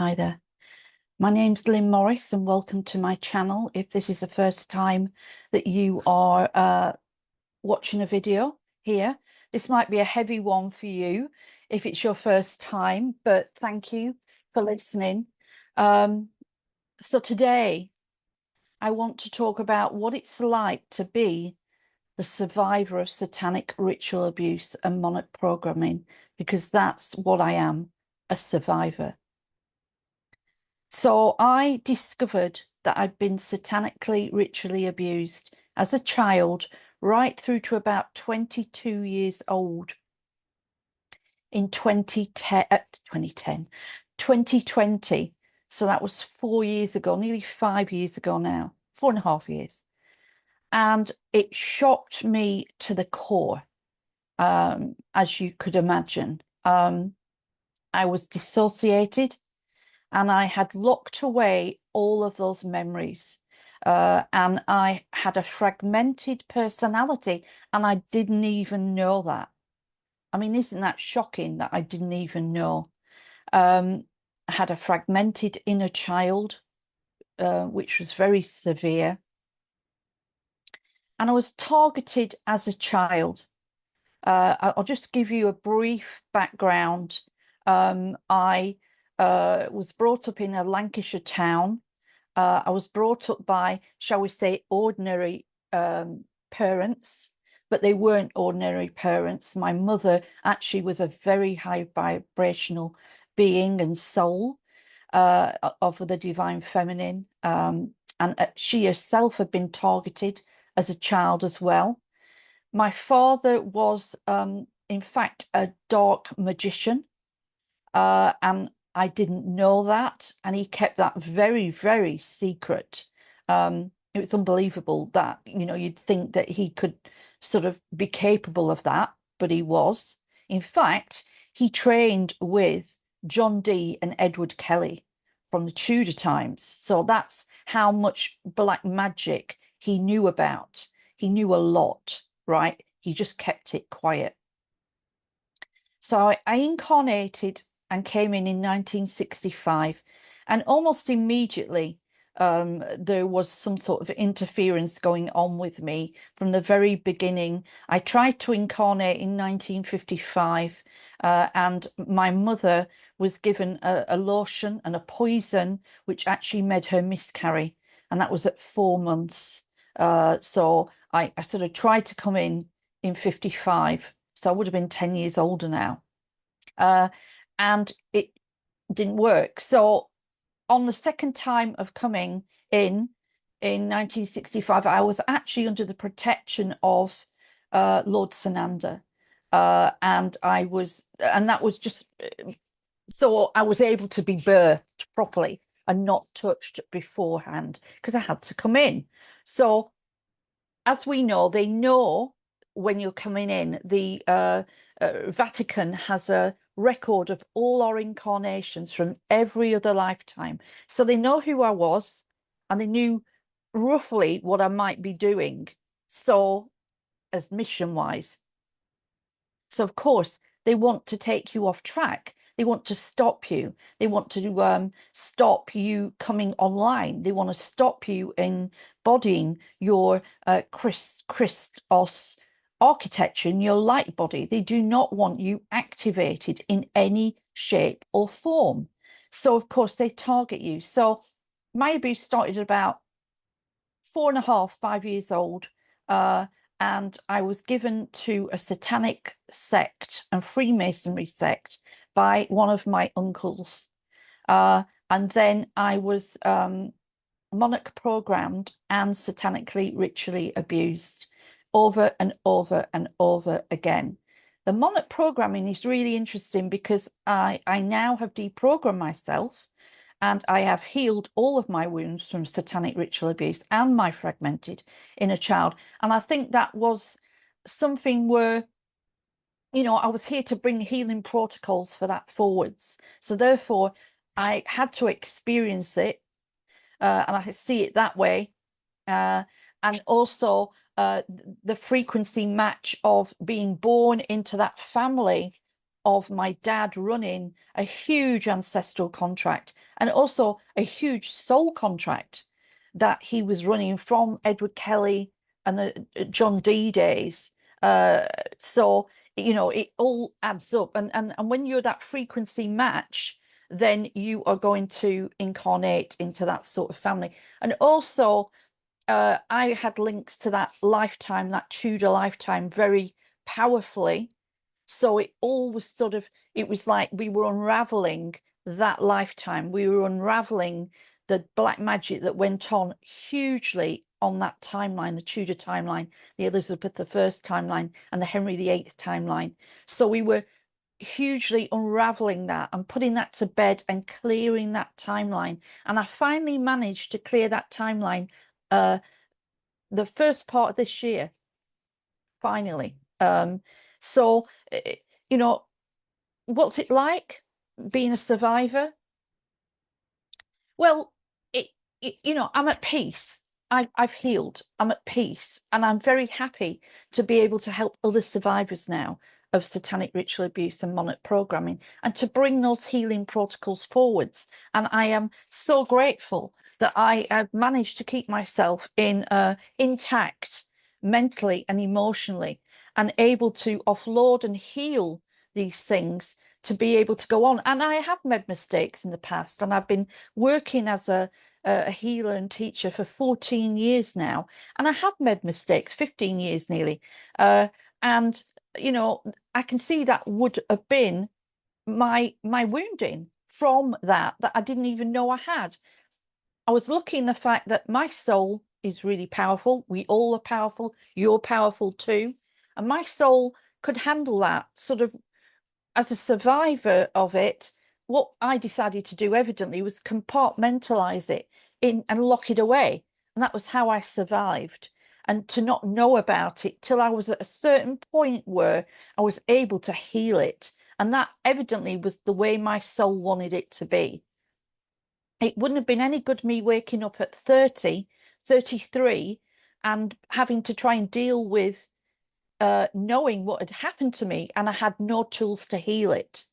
Hi there. My name's Lynn Morris and welcome to my channel. If this is the first time that you are watching a video here, this might be a heavy one for you if it's your first time, but thank you for listening. So today I want to talk about what it's like to be the survivor of satanic ritual abuse and monarch programming, because that's what I am, a survivor. So I discovered that I'd been satanically ritually abused as a child right through to about 22 years old in 2020. So that was 4 years ago, nearly 5 years ago now, 4.5 years. And it shocked me to the core, as you could imagine. I was dissociated, and I had locked away all of those memories. And I had a fragmented personality, and I didn't even know that. I mean, isn't that shocking that I didn't even know? I had a fragmented inner child, which was very severe. And I was targeted as a child. I'll just give you a brief background. I was brought up in a Lancashire town. I was brought up by, shall we say, ordinary parents, but they weren't ordinary parents. My mother actually was a very high vibrational being and soul of the divine feminine. And she herself had been targeted as a child as well. My father was, in fact, a dark magician, and I didn't know that, and he kept that very, very secret. It was unbelievable that, you'd think that he could sort of be capable of that, but he was. In fact, he trained with John Dee and Edward Kelly from the Tudor times. So that's how much black magic he knew about. He knew a lot, right? He just kept it quiet. So I incarnated and came in 1965, and almost immediately there was some sort of interference going on with me from the very beginning. I tried to incarnate in 1955, and my mother was given a lotion and a poison which actually made her miscarry, and that was at 4 months. So I sort of tried to come in 55, so I would have been 10 years older now. Uh, and it didn't work. So on the second time of coming in 1965, I was actually under the protection of Lord Sananda. And that was just, so I was able to be birthed properly and not touched beforehand because I had to come in. So as we know, they know when you're coming in, the Vatican has a record of all our incarnations from every other lifetime. So they know who I was, and they knew roughly what I might be doing. So, as mission wise. So, of course, they want to take you off track. They want to stop you. They want to stop you coming online. They want to stop you embodying your Christos architecture in your light body. They do not want you activated in any shape or form. So, of course, they target you. So, my abuse started at about 4.5, 5 years old. And I was given to a satanic sect and Freemasonry sect by one of my uncles. And then I was monarch programmed and satanically ritually abused over and over and over again. The monarch programming is really interesting because I now have deprogrammed myself, and I have healed all of my wounds from satanic ritual abuse and my fragmented inner child. And I think that was something where, I was here to bring healing protocols for that forwards. So therefore, I had to experience it, and I see it that way. And also the frequency match of being born into that family of my dad running a huge ancestral contract and also a huge soul contract that he was running from Edward Kelly and the John Dee days. So, you know, it all adds up. And when you're that frequency match, then you are going to incarnate into that sort of family. And also, I had links to that lifetime, that Tudor lifetime, very powerfully. So it all was sort of, it was like we were unraveling that lifetime. We were unraveling the black magic that went on hugely on that timeline, the Tudor timeline, the Elizabeth I timeline, and the Henry VIII timeline. So we were hugely unraveling that and putting that to bed and clearing that timeline. And I finally managed to clear that timeline uh, the first part of this year, finally. So, you know, what's it like being a survivor? Well, you know, I'm at peace. I've healed. I'm at peace, and I'm very happy to be able to help other survivors now of satanic ritual abuse and monarch programming, and to bring those healing protocols forwards. And I am so grateful that I have managed to keep myself in intact mentally and emotionally, and able to offload and heal these things to be able to go on. And I have made mistakes in the past, and I've been working as a healer and teacher for 14 years now, and I have made mistakes, 15 years nearly. And you know, I can see that would have been my wounding from that I didn't even know I had. I was lucky in the fact that my soul is really powerful. We all are powerful. You're powerful too. And my soul could handle that sort of as a survivor of it. What I decided to do evidently was compartmentalize it in and lock it away. And that was how I survived. And to not know about it till I was at a certain point where I was able to heal it. And that evidently was the way my soul wanted it to be. It wouldn't have been any good me waking up at 30, 33, and having to try and deal with knowing what had happened to me, and I had no tools to heal it.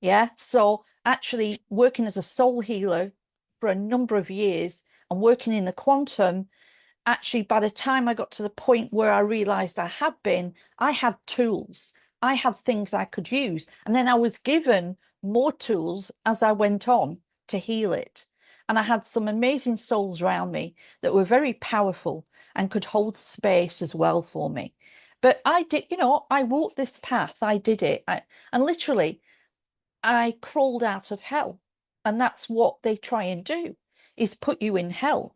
Yeah. So actually working as a soul healer for a number of years and working in the quantum, actually by the time I got to the point where I realized I had tools. I had things I could use. And then I was given more tools as I went on to heal it. And I had some amazing souls around me that were very powerful and could hold space as well for me. But I did, you know, I walked this path. I did it. And literally, I crawled out of hell. And that's what they try and do, is put you in hell.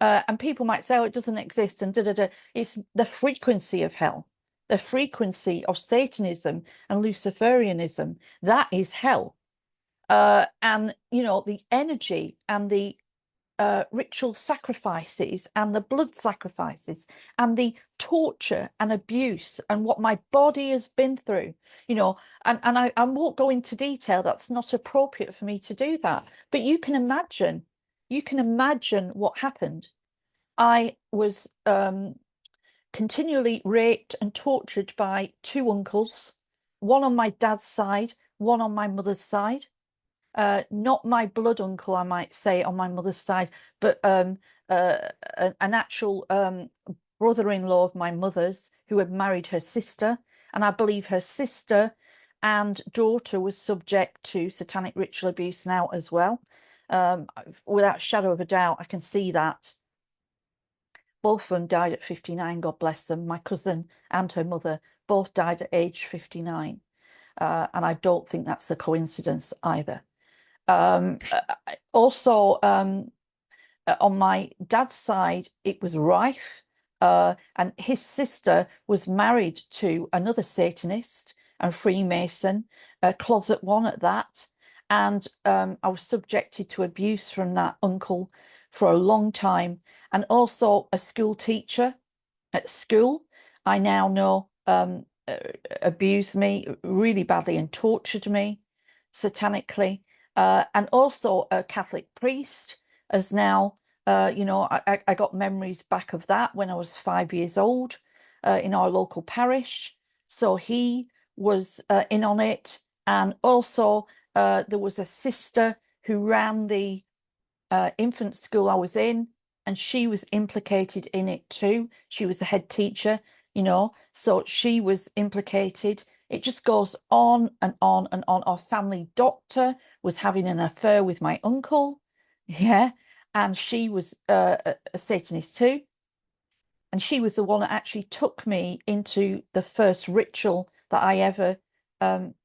And people might say, oh, it doesn't exist, and da da da. It's the frequency of hell, the frequency of Satanism and Luciferianism. That is hell. And, you know, the energy and the ritual sacrifices and the blood sacrifices and the torture and abuse and what my body has been through, you know, and I won't go into detail. That's not appropriate for me to do that. But you can imagine what happened. I was continually raped and tortured by two uncles, one on my dad's side, one on my mother's side. Not my blood uncle, I might say, on my mother's side, but an actual brother-in-law of my mother's who had married her sister. And I believe her sister and daughter was subject to satanic ritual abuse now as well. Without shadow of a doubt, I can see that. Both of them died at 59, God bless them. My cousin and her mother both died at age 59. And I don't think that's a coincidence either. Um, Also, on my dad's side, it was rife. And his sister was married to another Satanist and Freemason, a closet one at that. And I was subjected to abuse from that uncle for a long time. And also a school teacher at school, I now know, abused me really badly and tortured me satanically. And also a Catholic priest has now, you know, I got memories back of that when I was 5 years old in our local parish. So he was in on it, and also there was a sister who ran the infant school I was in, and she was implicated in it too. She was the head teacher, so she was implicated. It just goes on and on and on. Our family doctor was having an affair with my uncle, yeah, and she was a Satanist too. And she was the one that actually took me into the first ritual that I ever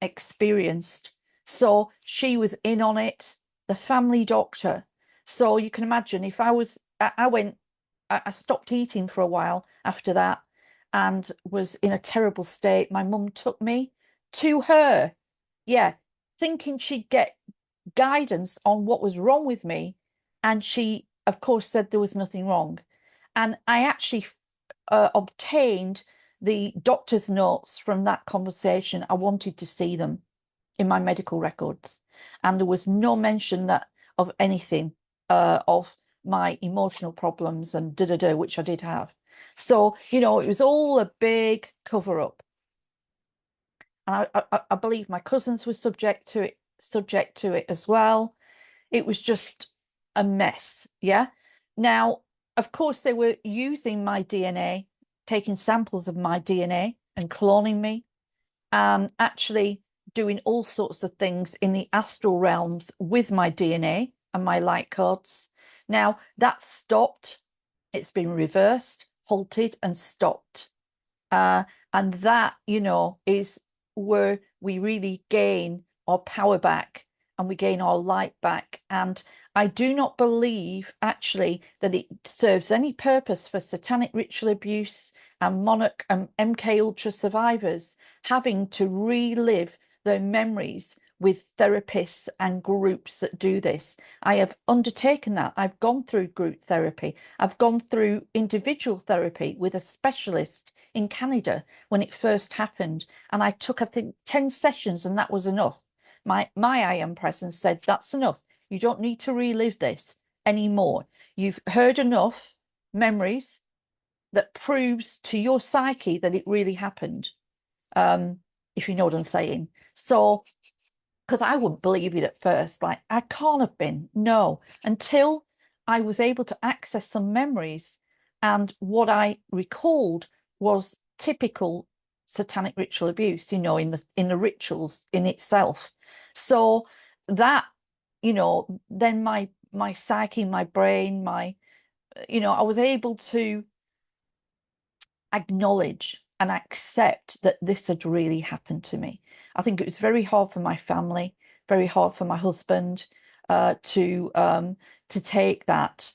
experienced. So she was in on it, the family doctor. So you can imagine if I went, I stopped eating for a while after that and was in a terrible state. My mum took me to her, yeah, thinking she'd get guidance on what was wrong with me. And she, of course, said there was nothing wrong. And I actually obtained the doctor's notes from that conversation. I wanted to see them in my medical records, and there was no mention that of anything of my emotional problems and da da da, which I did have. So, it was all a big cover up. And I believe my cousins were subject to it as well. It was just a mess. Yeah. Now, of course, they were using my DNA, taking samples of my DNA and cloning me, and actually doing all sorts of things in the astral realms with my DNA and my light codes. Now, that's stopped. It's been reversed, halted, and stopped. Uh, and that, is where we really gain our power back and we gain our light back. And I do not believe actually that it serves any purpose for satanic ritual abuse and Monarch and MK Ultra survivors having to relive their memories with therapists and groups that do this. I have undertaken that. I've gone through group therapy. I've gone through individual therapy with a specialist in Canada when it first happened. And I took, I think, 10 sessions, and that was enough. My I am presence said, that's enough. You don't need to relive this anymore. You've heard enough memories that proves to your psyche that it really happened. If you know what I'm saying. So, because I wouldn't believe it at first, like, I can't have been, no, until I was able to access some memories. And what I recalled was typical satanic ritual abuse, in the rituals in itself. So that, then my psyche, my brain, I was able to acknowledge and accept that this had really happened to me. I think it was very hard for my family, very hard for my husband to take that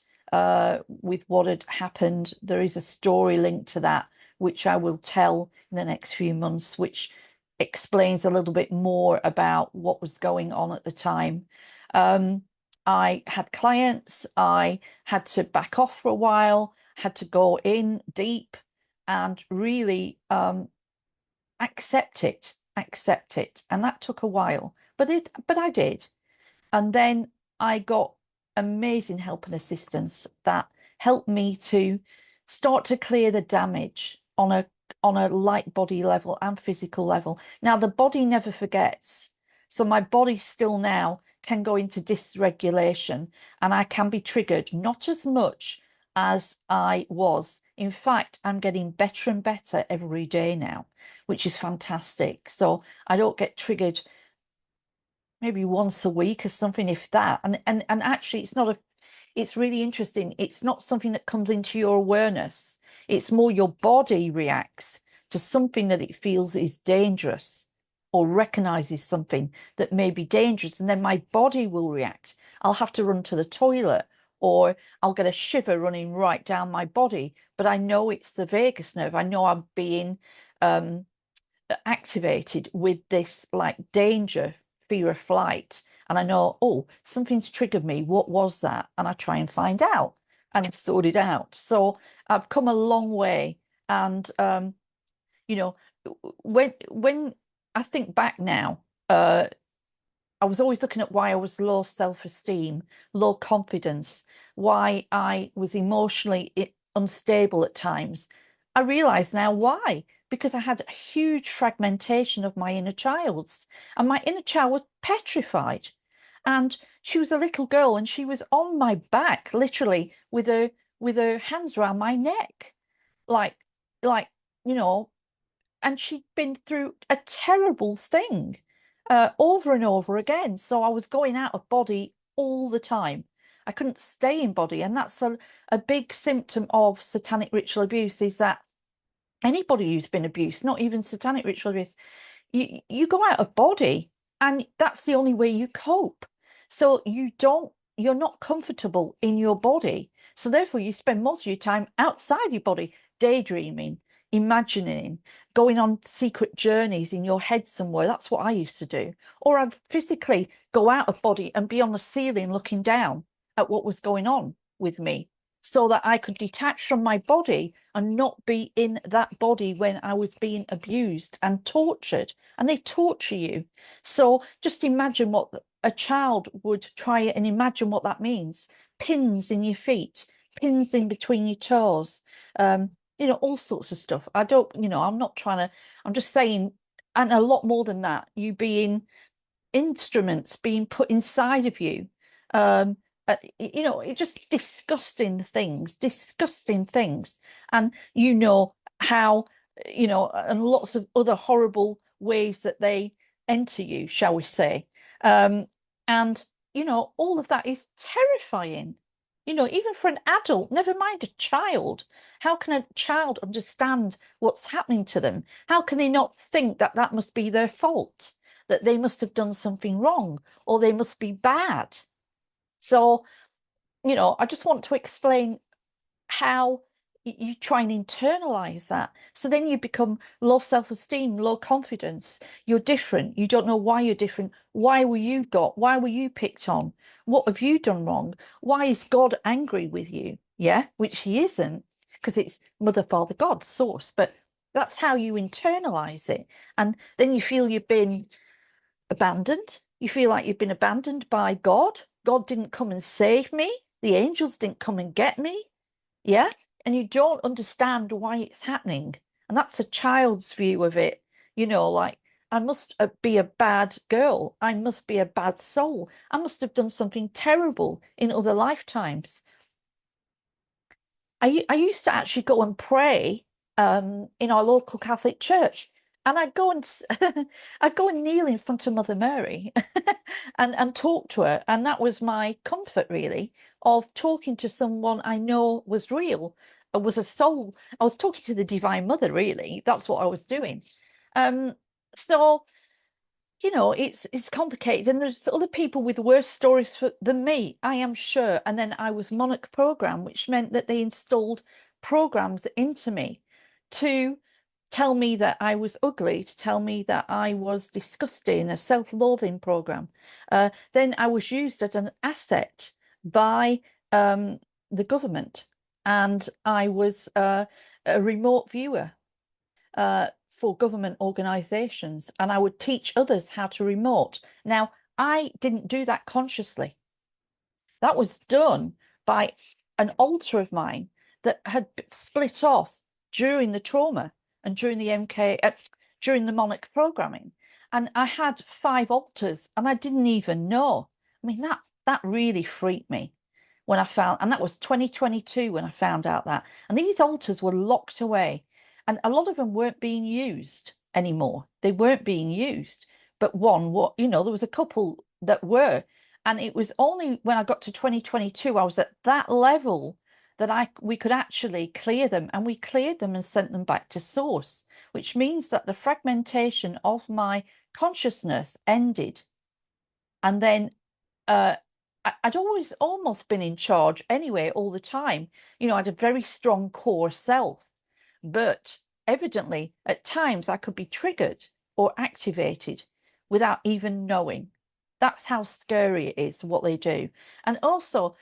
with what had happened. There is a story linked to that, which I will tell in the next few months, which explains a little bit more about what was going on at the time. I had clients, I had to back off for a while, had to go in deep and really accept it. And that took a while, but I did. And then I got amazing help and assistance that helped me to start to clear the damage on a light body level and physical level. Now the body never forgets. So my body still now can go into dysregulation, and I can be triggered, not as much as I was. In fact, I'm getting better and better every day now, which is fantastic. So I don't get triggered maybe once a week or something, if that. And actually, it's really interesting. It's not something that comes into your awareness. It's more your body reacts to something that it feels is dangerous or recognizes something that may be dangerous. And then my body will react. I'll have to run to the toilet, or I'll get a shiver running right down my body. But I know it's the vagus nerve. I know I'm being activated with this like danger, fear of flight. And I know, oh, something's triggered me. What was that? And I try and find out and sort it out. So I've come a long way. And you know, when I think back now, I was always looking at why I was low self-esteem, low confidence, why I was emotionally unstable at times. I realize now why. because I had a huge fragmentation of my inner childs, and my inner child was petrified. And she was a little girl, and she was on my back, literally, with her hands around my neck, like like you know, and she'd been through a terrible thing over and over again. So I was going out of body all the time. I couldn't stay in body, and that's a big symptom of satanic ritual abuse, is that anybody who's been abused, not even satanic ritual abuse, you go out of body, and that's the only way you cope. So you're not comfortable in your body, so therefore you spend most of your time outside your body, daydreaming, imagining, going on secret journeys in your head somewhere. That's what I used to do. Or I'd physically go out of body and be on the ceiling looking down at what was going on with me, so that I could detach from my body and not be in that body when I was being abused and tortured. And they torture you. So just imagine what a child would try and imagine what that means. Pins in your feet, pins in between your toes, all sorts of stuff. I don't, I'm not trying to, I'm just saying, and a lot more than that, you being instruments being put inside of you. It's just disgusting things. And how, and lots of other horrible ways that they enter you, shall we say. Um, and, all of that is terrifying. Even for an adult, never mind a child. How can a child understand what's happening to them? How can they not think that that must be their fault? That they must have done something wrong, or they must be bad. So, I just want to explain how you try and internalize that. So then you become low self-esteem, low confidence. You're different. You don't know why you're different. Why were you got? Why were you picked on? What have you done wrong? Why is God angry with you? Yeah, which he isn't, because it's Mother, Father, God, source. But that's how you internalize it. And then you feel you've been abandoned. You feel like you've been abandoned by God. God didn't come and save me. The angels didn't come and get me. Yeah. And you don't understand why it's happening. And that's a child's view of it. Like, I must be a bad girl. I must be a bad soul. I must have done something terrible in other lifetimes. I used to actually go and pray in our local Catholic church, and I'd go and I'd go and kneel in front of Mother Mary and talk to her, and that was my comfort, really, of talking to someone I know was real, was a soul. I was talking to the Divine Mother, really. That's what I was doing. Um, so it's complicated, and there's other people with worse stories than me, I am sure. And then I was Monarch program, which meant that they installed programs into me to tell me that I was ugly, to tell me that I was disgusting, a self-loathing program. Then I was used as an asset by the government, and I was a remote viewer for government organizations, and I would teach others how to remote. Now, I didn't do that consciously. That was done by an altar of mine that had split off during the trauma and during the during the Monarch programming. And I had 5 altars, and I didn't even know. I mean, that really freaked me when I found, and that was 2022 when I found out that. And these altars were locked away, and a lot of them weren't being used anymore. They weren't being used, but there was a couple that were. And it was only when I got to 2022, I was at that level that we could actually clear them, and we cleared them and sent them back to source, which means that the fragmentation of my consciousness ended. And then I'd always almost been in charge anyway, all the time. I had a very strong core self, but evidently at times I could be triggered or activated without even knowing. That's how scary it is, what they do. And also,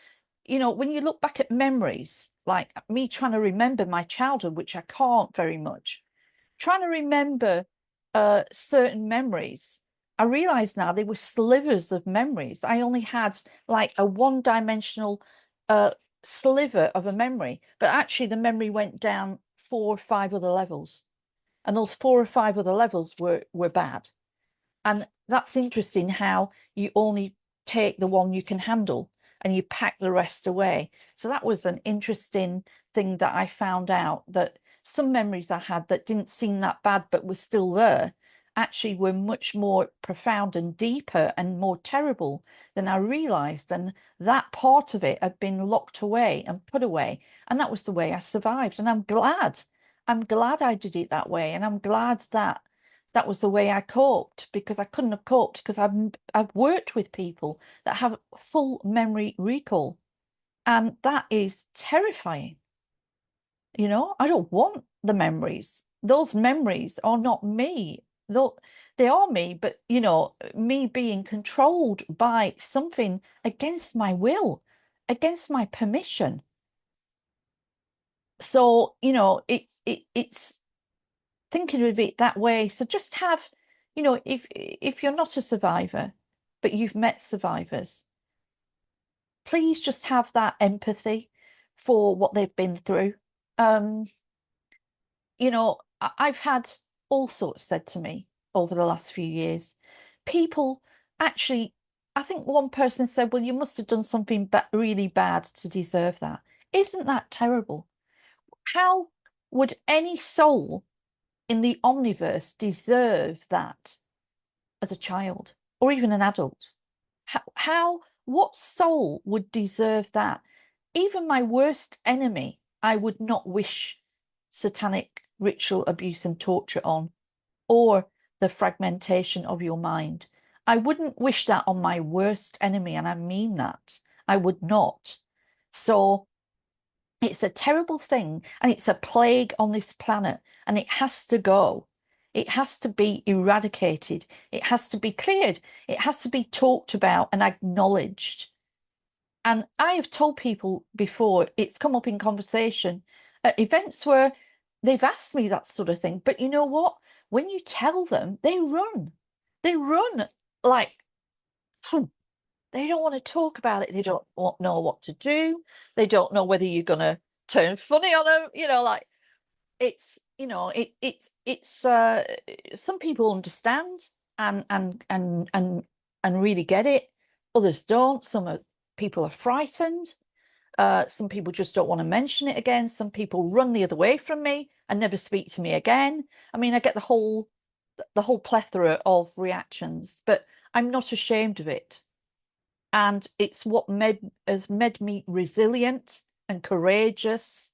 when you look back at memories, like me trying to remember my childhood, which I can't very much, trying to remember certain memories, I realize now they were slivers of memories. I only had like a one-dimensional uh, sliver of a memory, but actually the memory went down 4 or 5 other levels. and those 4 or 5 other levels were bad. And that's interesting how you only take the one you can handle and you pack the rest away. So that was an interesting thing that I found out, that some memories I had that didn't seem that bad but were still there actually were much more profound and deeper and more terrible than I realized. And that part of it had been locked away and put away. And that was the way I survived. And I'm glad. I'm glad I did it that way. And I'm glad that that was the way I coped, because I couldn't have coped, because I've worked with people that have full memory recall, and that is terrifying. I don't want the memories. Those memories are not me. Though they are me, but me being controlled by something against my will, against my permission. So, it's thinking of it that way. So just have, if you're not a survivor, but you've met survivors, please just have that empathy for what they've been through. Um, I've had all sorts said to me over the last few years. People actually, I think one person said, well, you must have done something really bad to deserve that. Isn't that terrible? How would any soul in the omniverse deserve that as a child or even an adult? What soul would deserve that? Even my worst enemy, I would not wish satanic ritual abuse and torture on, or the fragmentation of your mind. I wouldn't wish that on my worst enemy, and I mean that. I would not. So it's a terrible thing, and it's a plague on this planet, and it has to go. It has to be eradicated. It has to be cleared. It has to be talked about and acknowledged. And I have told people before, it's come up in conversation at events where they've asked me that sort of thing. But you know what? When you tell them, they run. They run like, they don't want to talk about it. They don't know what to do. They don't know whether you're going to turn funny on them. Like, it's, it's some people understand and really get it. Others don't. People are frightened. Some people just don't want to mention it again. Some people run the other way from me and never speak to me again. I mean, I get the whole plethora of reactions, but I'm not ashamed of it. And it's what has made me resilient and courageous,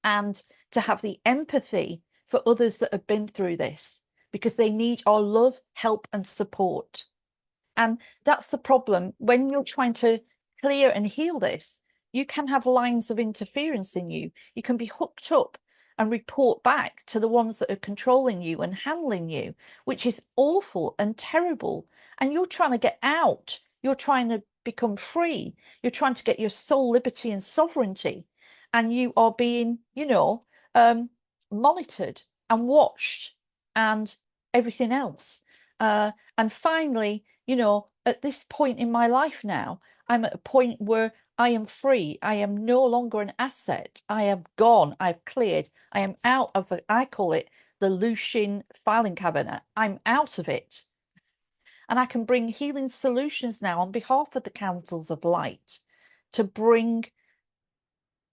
and to have the empathy for others that have been through this, because they need our love, help, and support. And that's the problem. When you're trying to clear and heal this, you can have lines of interference in you. You can be hooked up and report back to the ones that are controlling you and handling you, which is awful and terrible. And you're trying to get out. You're trying to become free. You're trying to get your soul liberty and sovereignty. And you are being, monitored and watched and everything else. And finally, at this point in my life now, I'm at a point where I am free. I am no longer an asset. I am gone. I've cleared. I am out of it. I call it the Lucian filing cabinet. I'm out of it. And I can bring healing solutions now on behalf of the councils of light to bring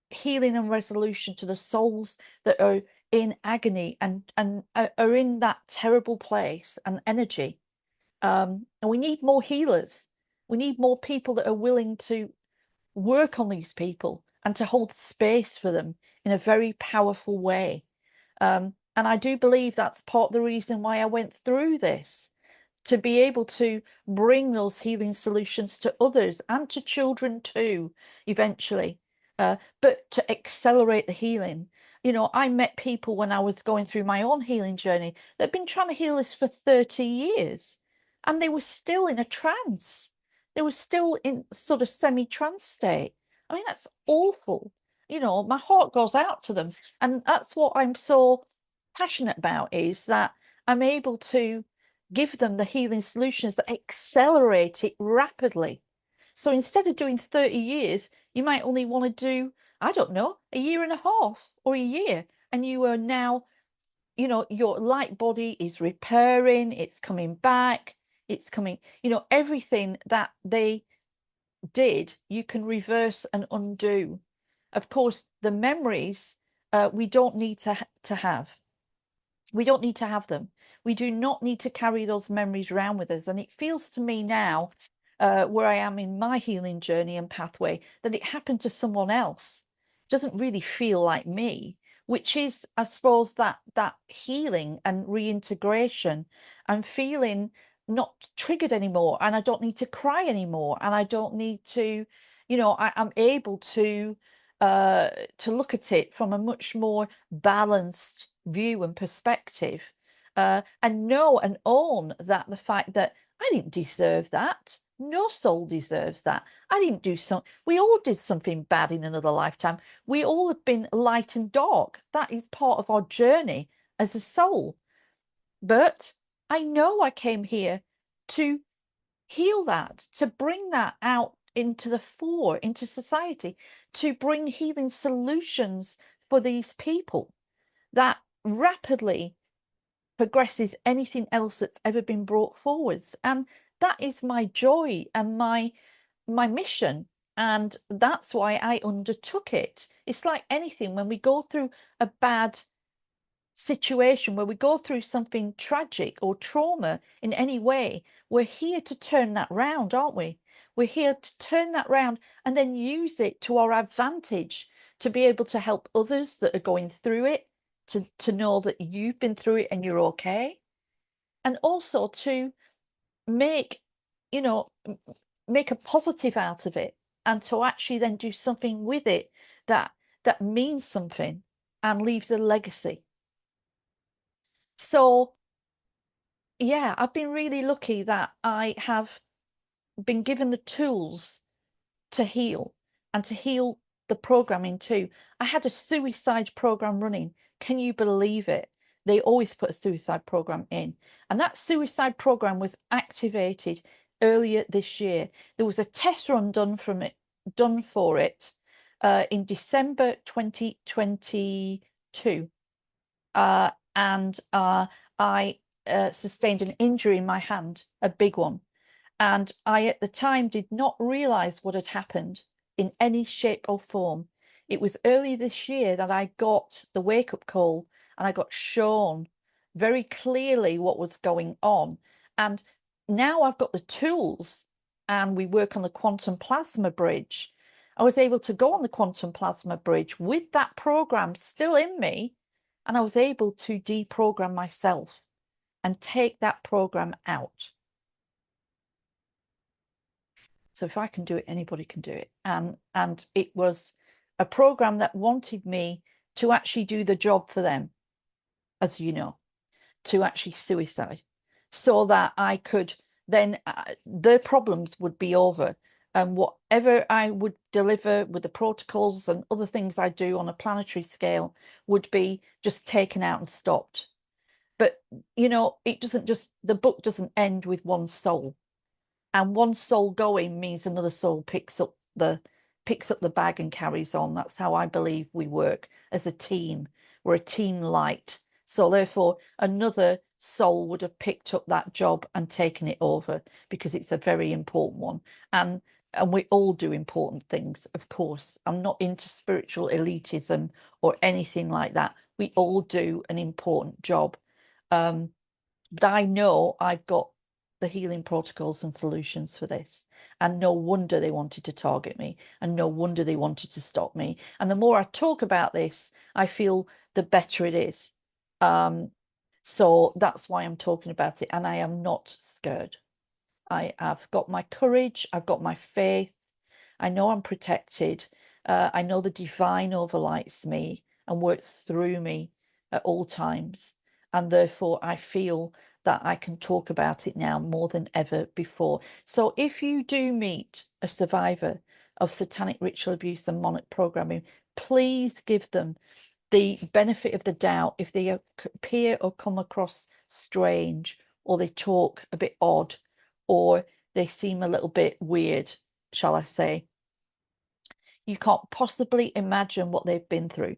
healing and resolution to the souls that are in agony and are in that terrible place and energy. And we need more healers. We need more people that are willing to work on these people and to hold space for them in a very powerful way. And I do believe that's part of the reason why I went through this, to be able to bring those healing solutions to others and to children too, eventually, but to accelerate the healing. I met people when I was going through my own healing journey that had been trying to heal this for 30 years, and they were still in a trance. They were still in sort of semi-trance state. I mean, that's awful. My heart goes out to them. And that's what I'm so passionate about, is that I'm able to give them the healing solutions that accelerate it rapidly. So instead of doing 30 years, you might only want to do, I don't know, a year and a half or a year. And you are now your light body is repairing, it's coming back, it's coming, everything that they did, you can reverse and undo. Of course, the memories, we don't need to have. We don't need to have them. We do not need to carry those memories around with us. And it feels to me now, where I am in my healing journey and pathway, that it happened to someone else. It doesn't really feel like me, which is, I suppose, that healing and reintegration. I'm feeling not triggered anymore, and I don't need to cry anymore, and I don't need to, I'm able to look at it from a much more balanced view and perspective, and know and own that the fact that I didn't deserve that. No soul deserves that. I didn't do some. We all did something bad in another lifetime. We all have been light and dark. That is part of our journey as a soul. But I know I came here to heal that, to bring that out into the fore, into society, to bring healing solutions for these people that rapidly progresses anything else that's ever been brought forwards. And that is my joy and my mission. And that's why I undertook it. It's like anything, when we go through a bad situation, where we go through something tragic or trauma in any way, we're here to turn that round, aren't we? We're here to turn that round and then use it to our advantage, to be able to help others that are going through it, to know that you've been through it and you're okay. And also to make, you know, make a positive out of it, and to actually then do something with it that means something and leaves a legacy. So yeah, I've been really lucky that I have been given the tools to heal, and to heal the programming too. I had a suicide program running. Can you believe it? They always put a suicide program in, and that suicide program was activated earlier this year. There was a test run done for it in December 2022, and I sustained an injury in my hand, a big one. And I, at the time, did not realize what had happened in any shape or form. It was early this year that I got the wake up call, and I got shown very clearly what was going on. And now I've got the tools, and we work on the quantum plasma bridge. I was able to go on the quantum plasma bridge with that program still in me, and I was able to deprogram myself and take that program out. So if I can do it, anybody can do it. And it was a program that wanted me to actually do the job for them, as you know, to actually suicide, so that I could then, their problems would be over, and whatever I would deliver with the protocols and other things I do on a planetary scale would be just taken out and stopped. But it doesn't just, the book doesn't end with one soul. And one soul going means another soul picks up the bag and carries on. That's how I believe we work as a team. We're a team light. So therefore, another soul would have picked up that job and taken it over, because it's a very important one. And we all do important things, of course. I'm not into spiritual elitism or anything like that. We all do an important job. But I know I've got the healing protocols and solutions for this. And no wonder they wanted to target me, and no wonder they wanted to stop me. And the more I talk about this, I feel the better it is. So that's why I'm talking about it. And I am not scared. I have got my courage, I've got my faith. I know I'm protected. I know the divine overlights me and works through me at all times. And therefore, I feel that I can talk about it now more than ever before. So if you do meet a survivor of satanic ritual abuse and monarch programming, please give them the benefit of the doubt if they appear or come across strange, or they talk a bit odd, or they seem a little bit weird, shall I say. You can't possibly imagine what they've been through.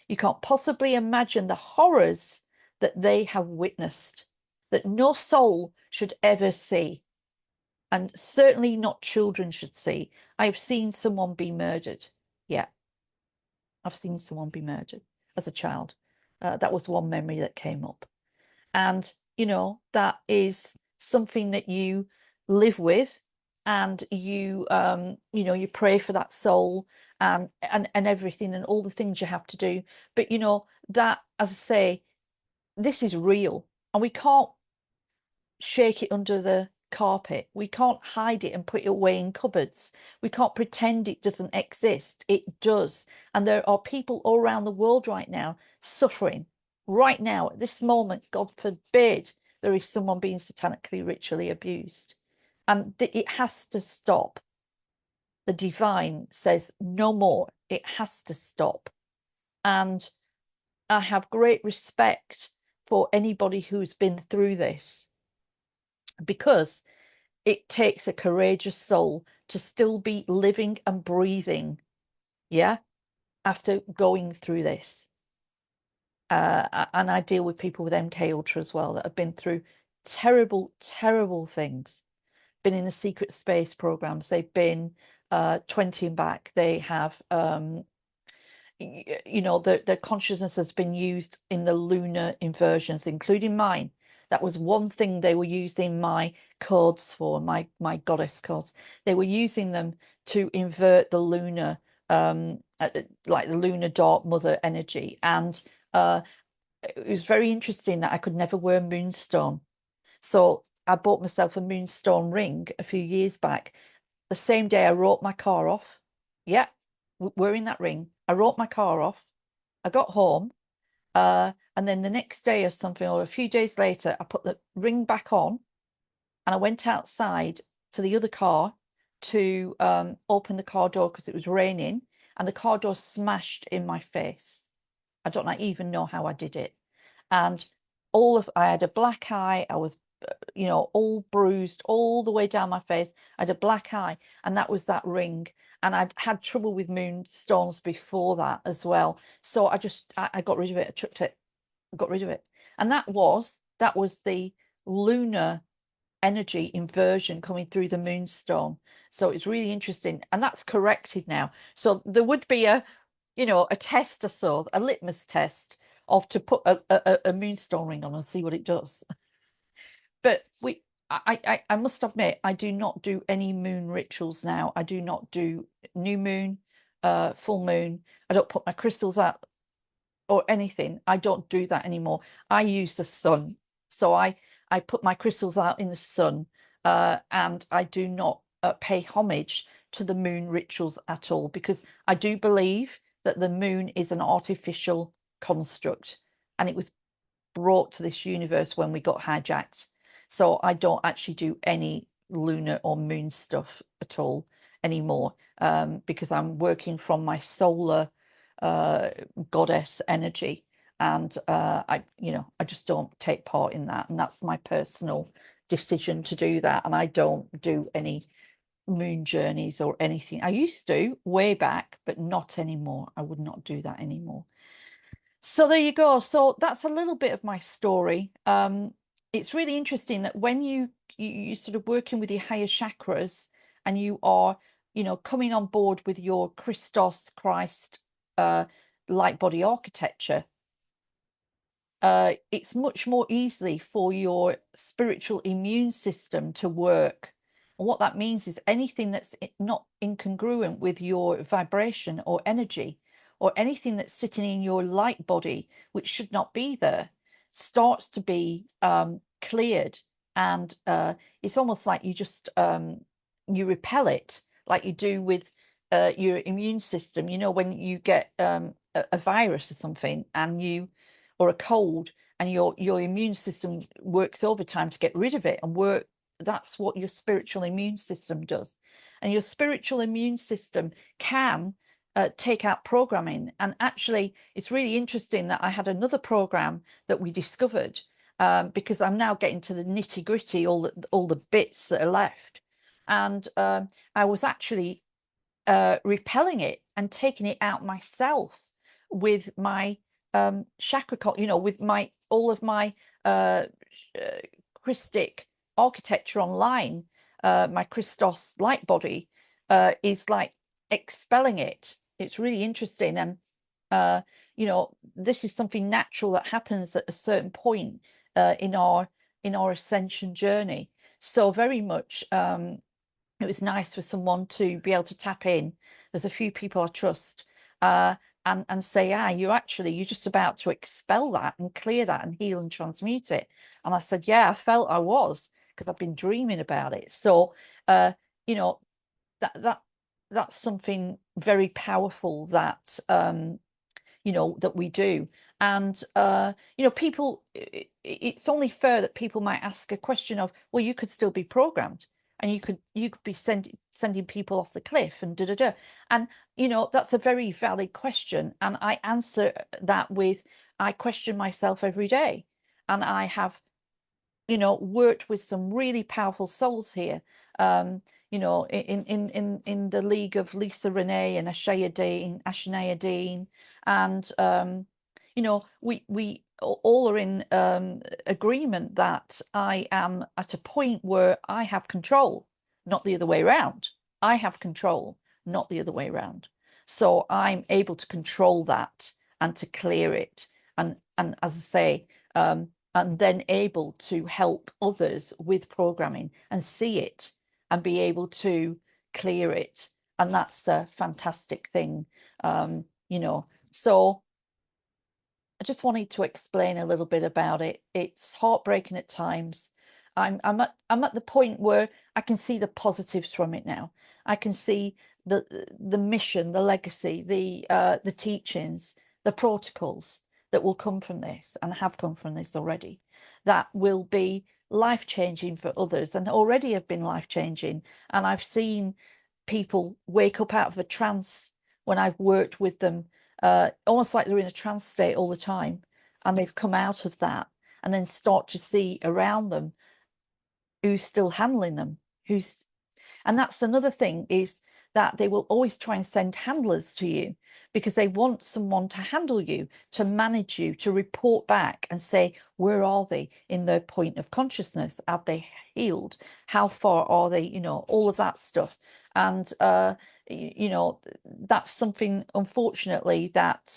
You can't possibly imagine the horrors that they have witnessed, that no soul should ever see, and certainly not children should see. I've seen someone be murdered. Yeah, I've seen someone be murdered as a child. That was one memory that came up. And, that is something that you live with, and you pray for that soul, and everything, and all the things you have to do. But that, as I say, this is real, and we can't shake it under the carpet. We can't hide it and put it away in cupboards. We can't pretend it doesn't exist. It does. And there are people all around the world right now suffering. Right now, at this moment, God forbid, there is someone being satanically ritually abused. And it has to stop. The divine says no more. It has to stop. And I have great respect for anybody who's been through this, because it takes a courageous soul to still be living and breathing, yeah, after going through this. And I deal with people with MK Ultra as well, that have been through terrible, terrible things. Been in the secret space programs. They've been 20 and back. They have their consciousness has been used in the lunar inversions, including mine. That was one thing they were using my codes for, my goddess codes. They were using them to invert the lunar, like the lunar dark mother energy. And it was very interesting that I could never wear moonstone. So I bought myself a moonstone ring a few years back. The same day I wrote my car off. Yeah, wearing that ring. I wrote my car off. I got home, and then the next day or something, or a few days later, I put the ring back on, and I went outside to the other car to open the car door because it was raining, and the car door smashed in my face. I don't even know how I did it. And I had a black eye. I was, all bruised all the way down my face. I had a black eye, and that was that ring. And I'd had trouble with moonstones before that as well. So I got rid of it. I chucked it, got rid of it. And that was the lunar energy inversion coming through the moonstone. So it's really interesting. And that's corrected now. So there would be a test or so, a litmus test of to put a moonstone ring on and see what it does. But I must admit, I do not do any moon rituals now. I do not do new moon, full moon. I don't put my crystals out or anything. I don't do that anymore. I use the sun. So I put my crystals out in the sun, and I do not pay homage to the moon rituals at all, because I do believe that the moon is an artificial construct, and it was brought to this universe when we got hijacked. So I don't actually do any lunar or moon stuff at all anymore, because I'm working from my solar goddess energy. And I just don't take part in that. And that's my personal decision to do that. And I don't do any moon journeys or anything. I used to way back, but not anymore. I would not do that anymore. So there you go. So that's a little bit of my story. It's really interesting that when you sort of working with your higher chakras, and you are, coming on board with your Christos Christ light body architecture, it's much more easily for your spiritual immune system to work. And what that means is anything that's not incongruent with your vibration or energy, or anything that's sitting in your light body, which should not be there, starts to be cleared. And it's almost like you repel it, like you do with your immune system. When you get a virus or something, or a cold, and your immune system works overtime to get rid of it, and that's what your spiritual immune system does. And your spiritual immune system can take out programming. And actually, it's really interesting that I had another program that we discovered, because I'm now getting to the nitty gritty, all the bits that are left. And I was actually repelling it and taking it out myself with my chakra, with my all of my uh, Christic architecture online, my Christos light body is like expelling it. It's really interesting. And you know, this is something natural that happens at a certain point in our ascension journey. So very much it was nice for someone to be able to tap in. There's a few people I trust, and say, you're just about to expel that and clear that and heal and transmute it. And I said, yeah, I felt I was, because I've been dreaming about it. So, you know, that's something very powerful that that we do. And people, it's only fair that people might ask a question of, well, you could still be programmed, and you could be sending people off the cliff and da da da. And that's a very valid question, and I answer that with, I question myself every day, and I have worked with some really powerful souls here. Um, in the league of Lisa Renee and Ashaya Dean, and we all are in agreement that I am at a point where I have control, not the other way around. I have control, not the other way around. So I'm able to control that and to clear it, and as I say, and then able to help others with programming and see it and be able to clear it. And that's a fantastic thing. So I just wanted to explain a little bit about it. It's heartbreaking at times. I'm at the point where I can see the positives from it now. I can see the mission, the legacy, the teachings, the protocols that will come from this, and have come from this already, that will be life-changing for others, and already have been life-changing. And I've seen people wake up out of a trance when I've worked with them, almost like they're in a trance state all the time, and they've come out of that and then start to see around them who's still handling them, who's and that's another thing, is that they will always try and send handlers to you, because they want someone to handle you, to manage you, to report back and say, where are they in their point of consciousness? Have they healed? How far are they? All of that stuff. And that's something, unfortunately, that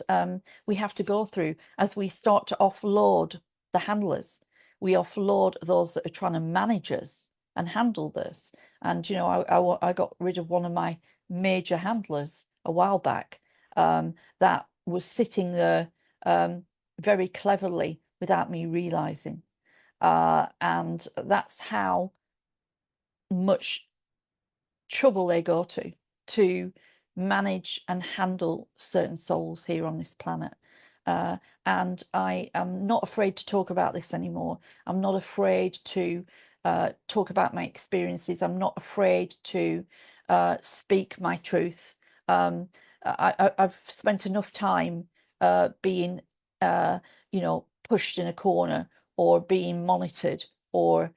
we have to go through as we start to offload the handlers. We offload those that are trying to manage us and handle this. And I got rid of one of my major handlers a while back, that was sitting there very cleverly without me realizing, and that's how much trouble they go to manage and handle certain souls here on this planet. And I am not afraid to talk about this anymore. I'm not afraid to talk about my experiences. I'm not afraid to speak my truth. I've spent enough time being, pushed in a corner, or being monitored, or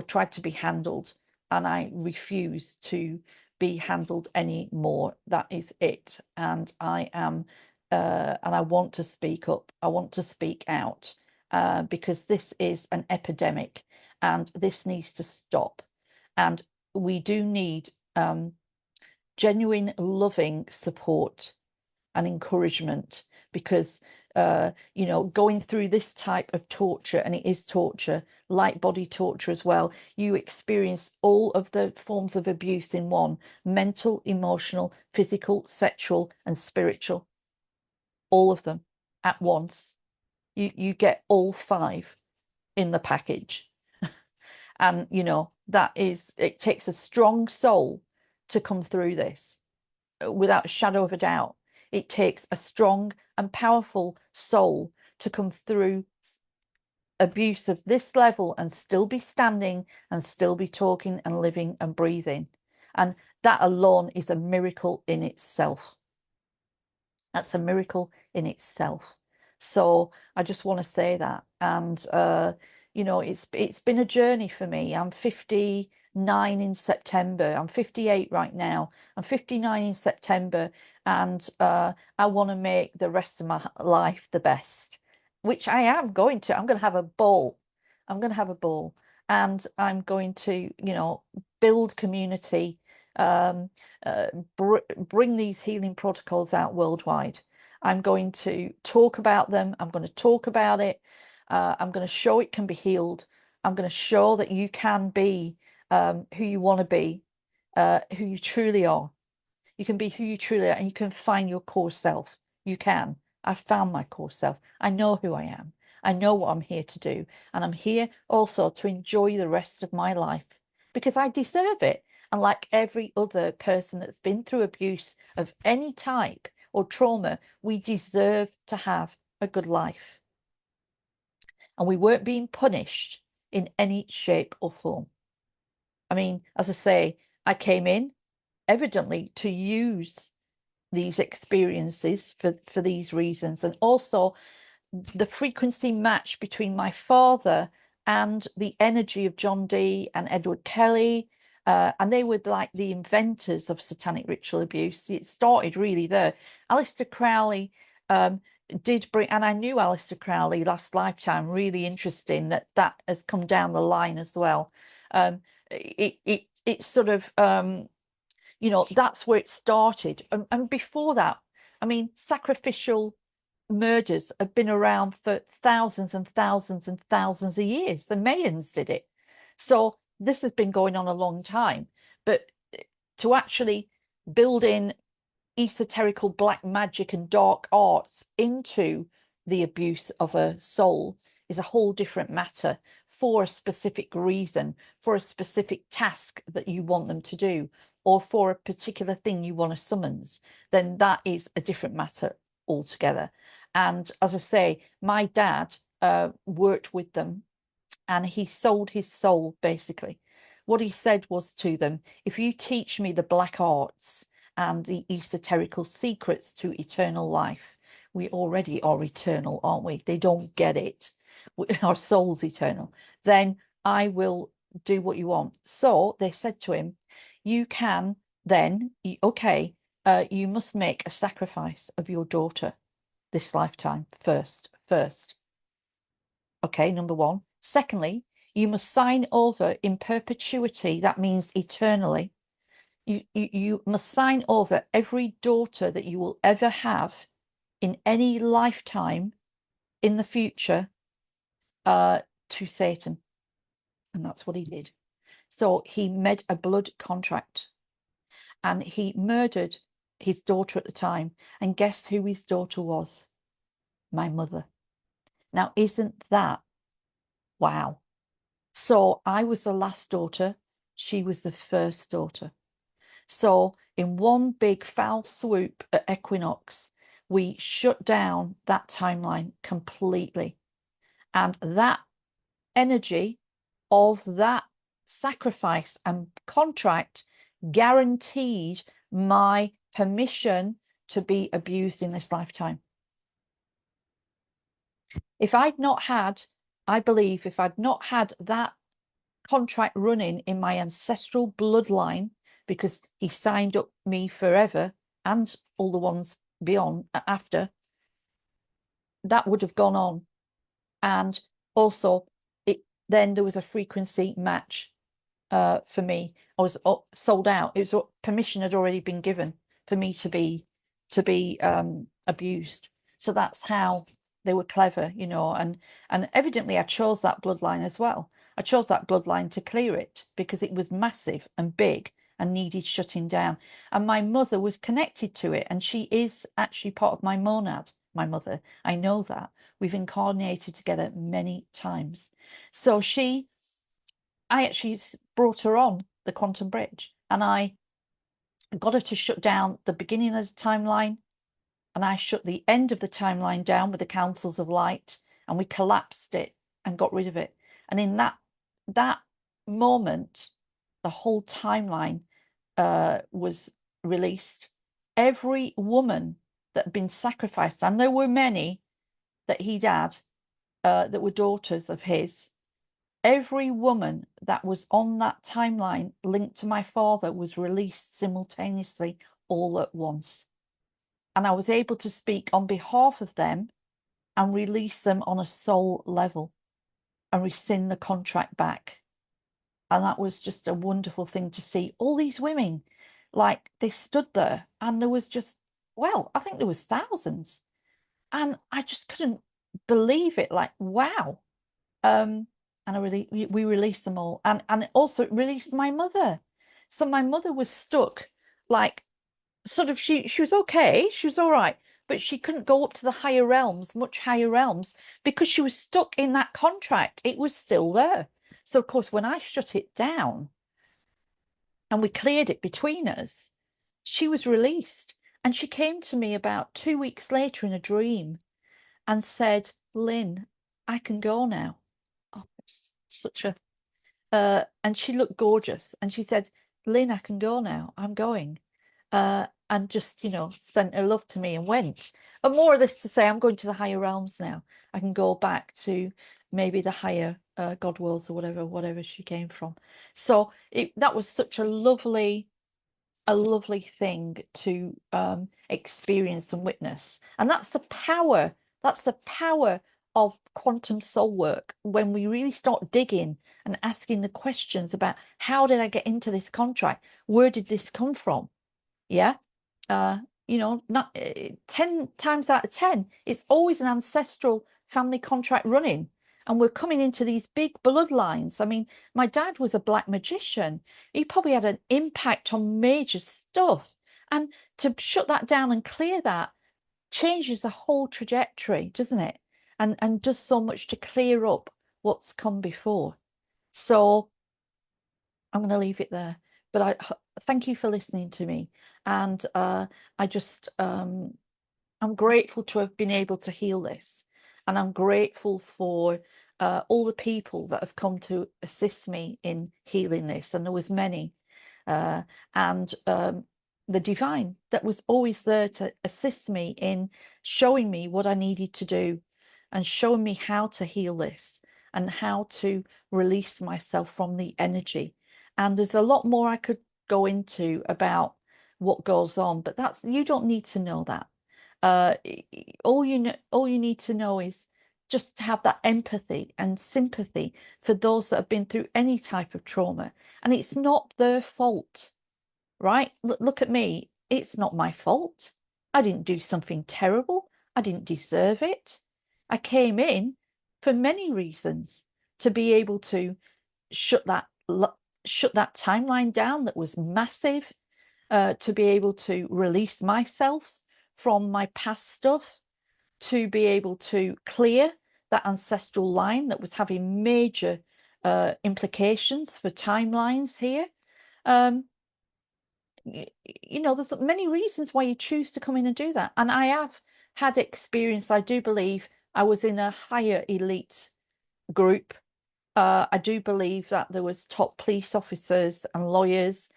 tried to be handled, and I refuse to be handled anymore. That is it. And I am, and I want to speak up. I want to speak out, because this is an epidemic, and this needs to stop. And we do need genuine, loving support and encouragement, because going through this type of torture, and it is torture, light body torture as well, you experience all of the forms of abuse in one: mental, emotional, physical, sexual, and spiritual. All of them at once. You get all five in the package. And it takes a strong soul to come through this, without a shadow of a doubt. It takes a strong and powerful soul to come through abuse of this level and still be standing, and still be talking and living and breathing. And that alone is a miracle in itself. That's a miracle in itself. So I just want to say that. And it's been a journey for me. I'm 59 in September. I'm 58 right now. I'm 59 in September, and I want to make the rest of my life the best. which I am going to. I'm going to have a ball. I'm going to have a ball, and I'm going to, build community, um, bring these healing protocols out worldwide. I'm going to talk about them. I'm going to talk about it. I'm going to show it can be healed. I'm going to show that you can be who you want to be, who you truly are. You can be who you truly are, and you can find your core self. You can. I've found my core self. I know who I am. I know what I'm here to do. And I'm here also to enjoy the rest of my life because I deserve it. And like every other person that's been through abuse of any type or trauma, we deserve to have a good life. And we weren't being punished in any shape or form. I mean, as I say, I came in evidently to use these experiences for these reasons, and also the frequency match between my father and the energy of John Dee and Edward Kelly, and they were like the inventors of satanic ritual abuse. It started really there. Aleister Crowley did bring, and I knew Aleister Crowley last lifetime. Really interesting that that has come down the line as well. It sort of that's where it started. And before that, I mean, sacrificial murders have been around for thousands and thousands and thousands of years. The Mayans did it. So this has been going on a long time. But to actually build in esoterical black magic and dark arts into the abuse of a soul is a whole different matter for a specific reason, for a specific task that you want them to do, or for a particular thing you want to summons, then that is a different matter altogether. And as I say, my dad worked with them, and he sold his soul basically. What he said was to them, if you teach me the black arts and the esoterical secrets to eternal life, we already are eternal, aren't we? They don't get it. Our soul's eternal. Then I will do what you want. So they said to him, you can then, okay, you must make a sacrifice of your daughter this lifetime first. Okay, number one. Secondly, you must sign over in perpetuity. That means eternally. You must sign over every daughter that you will ever have in any lifetime in the future to Satan. And that's what he did. So he made a blood contract, and he murdered his daughter at the time. And guess who his daughter was? My mother. Now, isn't that wow? So I was the last daughter. She was the first daughter. So in one big foul swoop at equinox, we shut down that timeline completely. And that energy of that sacrifice and contract guaranteed my permission to be abused in this lifetime. If I'd not had, I believe, if I'd not had that contract running in my ancestral bloodline, because he signed up me forever and all the ones beyond after, that would have gone on. And also, then there was a frequency match for me. I was sold out. It was permission had already been given for me to be abused. So that's how they were clever, and evidently I chose that bloodline as well. I chose that bloodline to clear it because it was massive and big and needed shutting down. And my mother was connected to it, and she is actually part of my monad, my mother. I know that. We've incarnated together many times. So I actually brought her on the quantum bridge, and I got her to shut down the beginning of the timeline, and I shut the end of the timeline down with the councils of light, and we collapsed it and got rid of it. And in that moment, the whole timeline was released. Every woman that had been sacrificed, and there were many that he'd had that were daughters of his. Every woman that was on that timeline linked to my father was released simultaneously all at once. And I was able to speak on behalf of them and release them on a soul level and rescind the contract back. And that was just a wonderful thing to see. All these women, like they stood there, and there was just, well, I think there was thousands. And I just couldn't believe it. Like, wow. And we released them all. And also it released my mother. So my mother was stuck, like sort of she was okay, she was all right, but she couldn't go up to the higher realms, much higher realms, because she was stuck in that contract. It was still there. So of course, when I shut it down and we cleared it between us, she was released. And she came to me about 2 weeks later in a dream and said, Lynn, I can go now. Oh, it's such a and she looked gorgeous. And she said, Lynn, I can go now. I'm going. And just, sent her love to me and went. And more of this to say, I'm going to the higher realms now. I can go back to maybe the higher God worlds or whatever she came from. So that was such a lovely thing to experience and witness. And that's the power of quantum soul work, when we really start digging and asking the questions about, how did I get into this contract? Where did this come from? Yeah. uh not 10 times out of 10, it's always an ancestral family contract running, and we're coming into these big bloodlines. I mean, my dad was a black magician. He probably had an impact on major stuff, and to shut that down and clear that changes the whole trajectory, doesn't it? And does so much to clear up what's come before. So I'm going to leave it there. But I thank you for listening to me. And I just, I'm grateful to have been able to heal this. And I'm grateful for all the people that have come to assist me in healing this. And there was many. Uh, and the divine that was always there to assist me in showing me what I needed to do, and showing me how to heal this and how to release myself from the energy. And there's a lot more I could go into about what goes on, but you don't need to know that. Uh, all you need to know is just to have that empathy and sympathy for those that have been through any type of trauma. And it's not their fault, right? Look at me. It's not my fault. I didn't do something terrible. I didn't deserve it. I came in for many reasons, to be able to shut that shut that timeline down that was massive, to be able to release myself from my past stuff, to be able to clear that ancestral line that was having major implications for timelines here. Um, there's many reasons why you choose to come in and do that. And I have had experience. I do believe I was in a higher elite group. I do believe that there was top police officers and lawyers,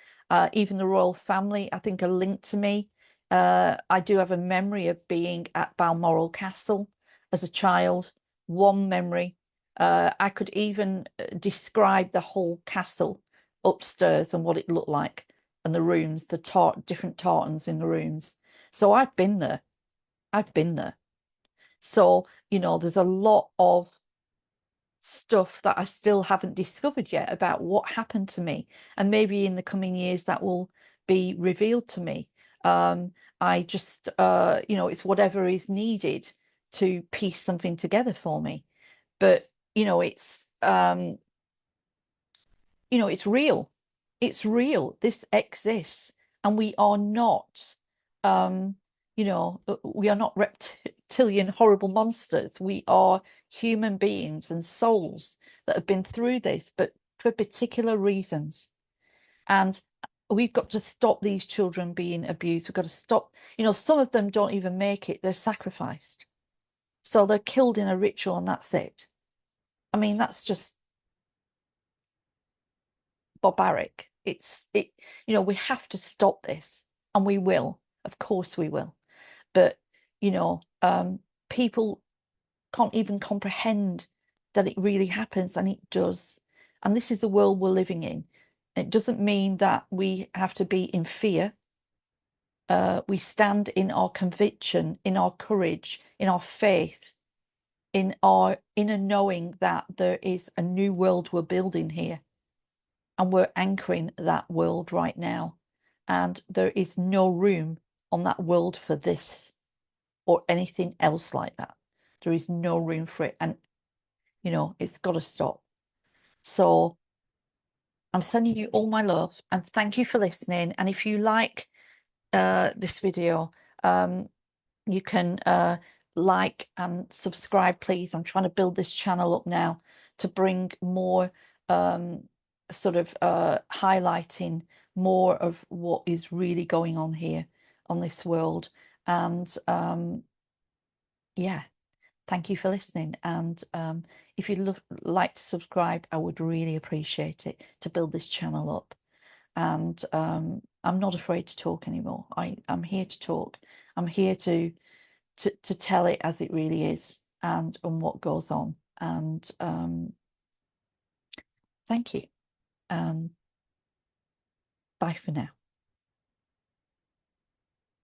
even the royal family, I think, are linked to me. I do have a memory of being at Balmoral Castle as a child, one memory. I could even describe the whole castle upstairs and what it looked like, and the rooms, the different tartans in the rooms. So I've been there. I've been there. So, there's a lot of stuff that I still haven't discovered yet about what happened to me. And maybe in the coming years that will be revealed to me. I just, it's whatever is needed to piece something together for me. But, it's real. It's real. This exists. And we are not, we are not reptilian horrible monsters. We are human beings and souls that have been through this, but for particular reasons. And we've got to stop these children being abused. We've got to stop, some of them don't even make it. They're sacrificed. So they're killed in a ritual and that's it. I mean, that's just barbaric. We have to stop this, and we will. Of course we will. But, people can't even comprehend that it really happens, and it does. And this is the world we're living in. It doesn't mean that we have to be in fear. We stand in our conviction, in our courage, in our faith, in our inner knowing that there is a new world we're building here, and we're anchoring that world right now, and there is no room on that world for this or anything else like that. There is no room for it, and you know, it's got to stop. So I'm sending you all my love, and thank you for listening. And if you like this video, you can like and subscribe, please. I'm trying to build this channel up now to bring more sort of highlighting more of what is really going on here on this world. And yeah, thank you for listening. And if you'd like to subscribe, I would really appreciate it to build this channel up. And I'm not afraid to talk anymore. I'm here to talk. I'm here to tell it as it really is, and what goes on. And thank you, and bye for now.